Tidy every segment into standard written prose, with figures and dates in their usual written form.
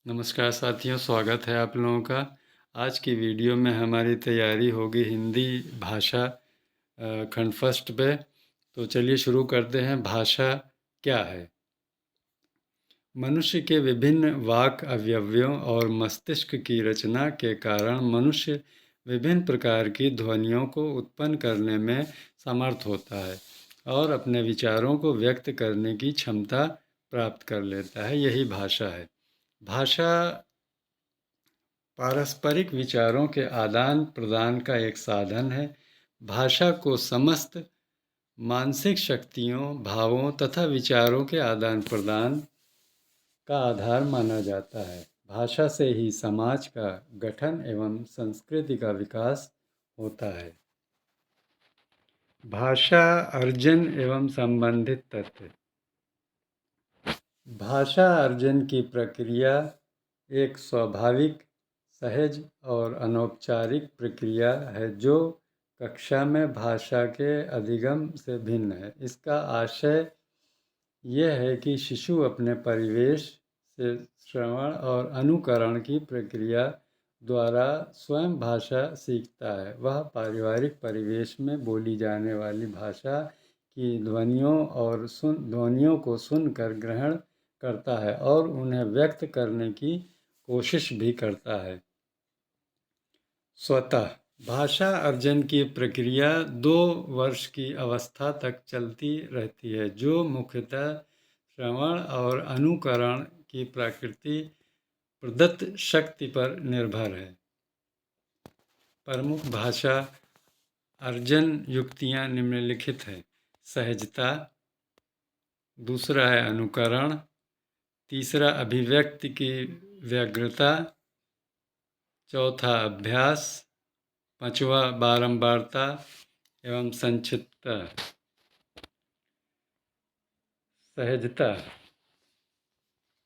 नमस्कार साथियों, स्वागत है आप लोगों का। आज की वीडियो में हमारी तैयारी होगी हिंदी भाषा खंड फर्स्ट पे। तो चलिए शुरू करते हैं। भाषा क्या है? मनुष्य के विभिन्न वाक अवयवों और मस्तिष्क की रचना के कारण मनुष्य विभिन्न प्रकार की ध्वनियों को उत्पन्न करने में समर्थ होता है और अपने विचारों को व्यक्त करने की क्षमता प्राप्त कर लेता है। यही भाषा है। भाषा पारस्परिक विचारों के आदान प्रदान का एक साधन है। भाषा को समस्त मानसिक शक्तियों, भावों तथा विचारों के आदान प्रदान का आधार माना जाता है। भाषा से ही समाज का गठन एवं संस्कृति का विकास होता है। भाषा अर्जन एवं संबंधित तथ्य। भाषा अर्जन की प्रक्रिया एक स्वाभाविक, सहज और अनौपचारिक प्रक्रिया है जो कक्षा में भाषा के अधिगम से भिन्न है। इसका आशय यह है कि शिशु अपने परिवेश से श्रवण और अनुकरण की प्रक्रिया द्वारा स्वयं भाषा सीखता है। वह पारिवारिक परिवेश में बोली जाने वाली भाषा की ध्वनियों को सुनकर ग्रहण करता है और उन्हें व्यक्त करने की कोशिश भी करता है। स्वतः भाषा अर्जन की प्रक्रिया 2 वर्ष की अवस्था तक चलती रहती है, जो मुख्यतः श्रवण और अनुकरण की प्रकृति प्रदत्त शक्ति पर निर्भर है। प्रमुख भाषा अर्जन युक्तियाँ निम्नलिखित हैं। सहजता, दूसरा है अनुकरण, तीसरा अभिव्यक्ति की व्यग्रता, चौथा अभ्यास, पांचवा बारंबारता एवं संक्षिप्तता। सहजता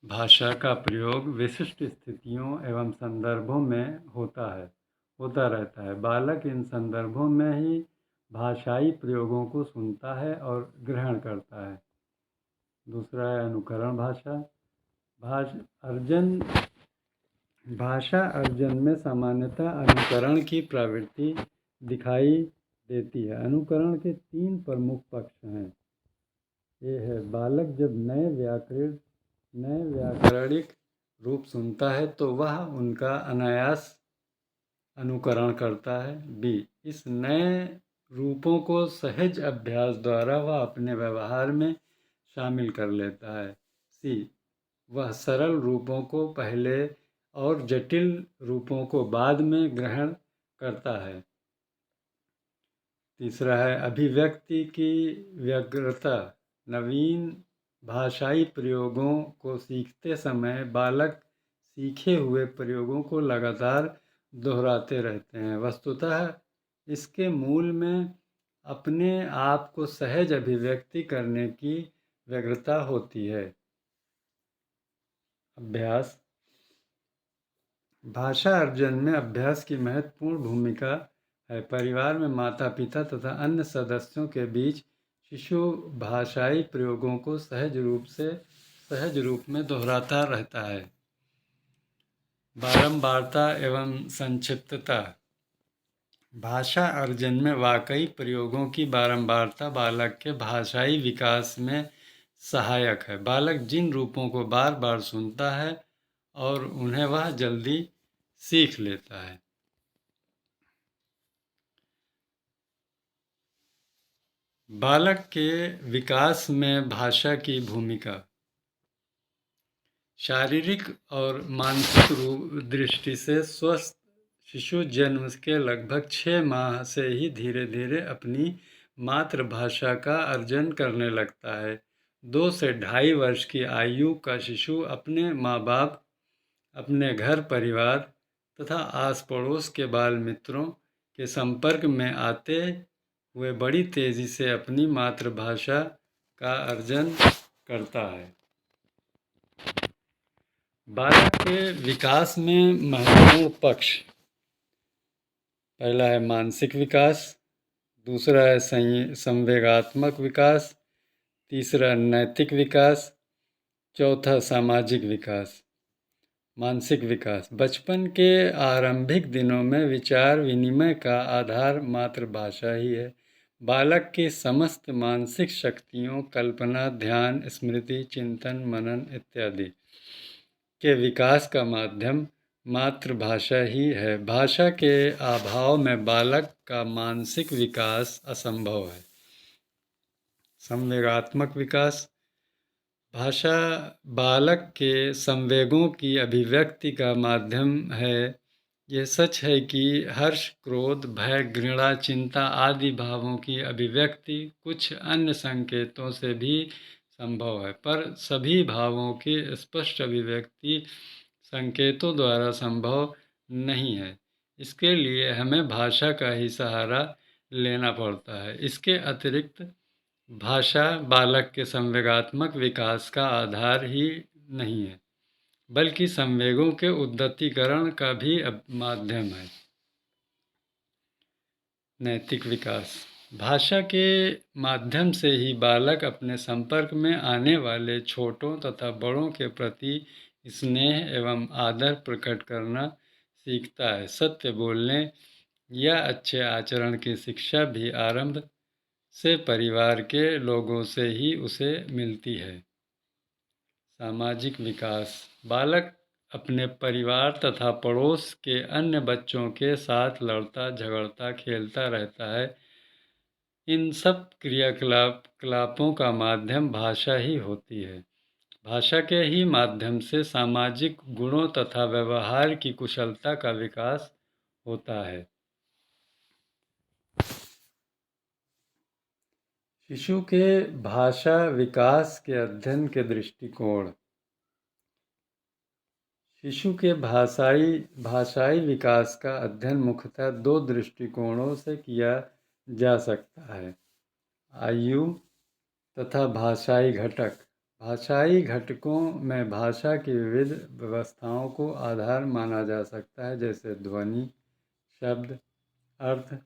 भाषा का प्रयोग विशिष्ट स्थितियों एवं संदर्भों में होता रहता है। बालक इन संदर्भों में ही भाषाई प्रयोगों को सुनता है और ग्रहण करता है। दूसरा है अनुकरण भाषा। भाषा अर्जन में सामान्यतः अनुकरण की प्रवृत्ति दिखाई देती है। अनुकरण के 3 प्रमुख पक्ष हैं। ये है, बालक जब नए व्याकरणिक रूप सुनता है तो वह उनका अनायास अनुकरण करता है। बी, इस नए रूपों को सहज अभ्यास द्वारा वह अपने व्यवहार में शामिल कर लेता है। सी, वह सरल रूपों को पहले और जटिल रूपों को बाद में ग्रहण करता है। तीसरा है अभिव्यक्ति की व्यग्रता। नवीन भाषाई प्रयोगों को सीखते समय बालक सीखे हुए प्रयोगों को लगातार दोहराते रहते हैं। वस्तुतः इसके मूल में अपने आप को सहज अभिव्यक्ति करने की व्यग्रता होती है। अभ्यास। भाषा अर्जन में अभ्यास की महत्वपूर्ण भूमिका है। परिवार में माता पिता तथा अन्य सदस्यों के बीच शिशु भाषाई प्रयोगों को सहज रूप में दोहराता रहता है। बारंबारता एवं संक्षिप्तता। भाषा अर्जन में वाकई प्रयोगों की बारंबारता बालक के भाषाई विकास में सहायक है। बालक जिन रूपों को बार बार सुनता है और उन्हें वह जल्दी सीख लेता है। बालक के विकास में भाषा की भूमिका। शारीरिक और मानसिक दृष्टि से स्वस्थ शिशु जन्म के लगभग 6 माह से ही धीरे धीरे अपनी मातृभाषा का अर्जन करने लगता है। 2 से 2.5 वर्ष की आयु का शिशु अपने माँ बाप, अपने घर परिवार तथा आस पड़ोस के बाल मित्रों के संपर्क में आते हुए बड़ी तेज़ी से अपनी मातृभाषा का अर्जन करता है। बालक के विकास में महत्वपूर्ण पक्ष। पहला है मानसिक विकास, दूसरा है संवेगात्मक विकास, तीसरा नैतिक विकास, चौथा सामाजिक विकास। मानसिक विकास। बचपन के आरंभिक दिनों में विचार विनिमय का आधार मातृभाषा ही है। बालक की समस्त मानसिक शक्तियों, कल्पना, ध्यान, स्मृति, चिंतन, मनन इत्यादि के विकास का माध्यम मातृभाषा ही है। भाषा के अभाव में बालक का मानसिक विकास असंभव है। संवेगात्मक विकास। भाषा बालक के संवेगों की अभिव्यक्ति का माध्यम है। ये सच है कि हर्ष, क्रोध, भय, घृणा, चिंता आदि भावों की अभिव्यक्ति कुछ अन्य संकेतों से भी संभव है, पर सभी भावों की स्पष्ट अभिव्यक्ति संकेतों द्वारा संभव नहीं है। इसके लिए हमें भाषा का ही सहारा लेना पड़ता है। इसके अतिरिक्त भाषा बालक के संवेगात्मक विकास का आधार ही नहीं है, बल्कि संवेगों के उद्दतीकरण का भी माध्यम है। नैतिक विकास। भाषा के माध्यम से ही बालक अपने संपर्क में आने वाले छोटों तथा बड़ों के प्रति स्नेह एवं आदर प्रकट करना सीखता है। सत्य बोलने या अच्छे आचरण की शिक्षा भी आरंभ से परिवार के लोगों से ही उसे मिलती है। सामाजिक विकास। बालक अपने परिवार तथा पड़ोस के अन्य बच्चों के साथ लड़ता, झगड़ता, खेलता रहता है। इन सब क्रियाकलापों का माध्यम भाषा ही होती है। भाषा के ही माध्यम से सामाजिक गुणों तथा व्यवहार की कुशलता का विकास होता है। शिशु के भाषा विकास के अध्ययन के दृष्टिकोण। शिशु के भाषाई विकास का अध्ययन मुख्यतः दो दृष्टिकोणों से किया जा सकता है: आयु तथा भाषाई घटक। भाषाई घटकों में भाषा की विविध व्यवस्थाओं को आधार माना जा सकता है, जैसे ध्वनि, शब्द, अर्थ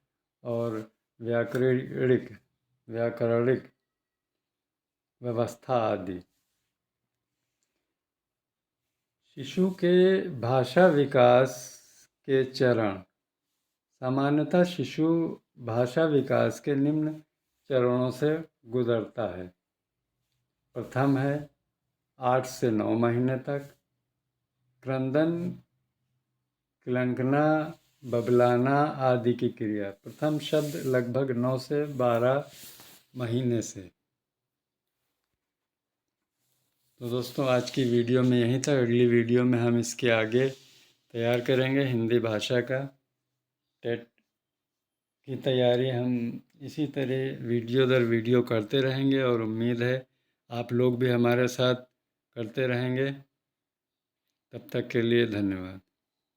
और व्याकरणिक व्यवस्था आदि। शिशु के भाषा विकास के चरण। सामान्यतः शिशु भाषा विकास के निम्न चरणों से गुजरता है। प्रथम है 8 से 9 महीने तक क्रंदन, किलंकना, बबलाना आदि की क्रिया। प्रथम शब्द लगभग 9 से 12 महीने से। तो दोस्तों, आज की वीडियो में यहीं तक। अगली वीडियो में हम इसके आगे तैयार करेंगे हिंदी भाषा का टेट की तैयारी। हम इसी तरह वीडियो दर वीडियो करते रहेंगे और उम्मीद है आप लोग भी हमारे साथ करते रहेंगे। तब तक के लिए धन्यवाद।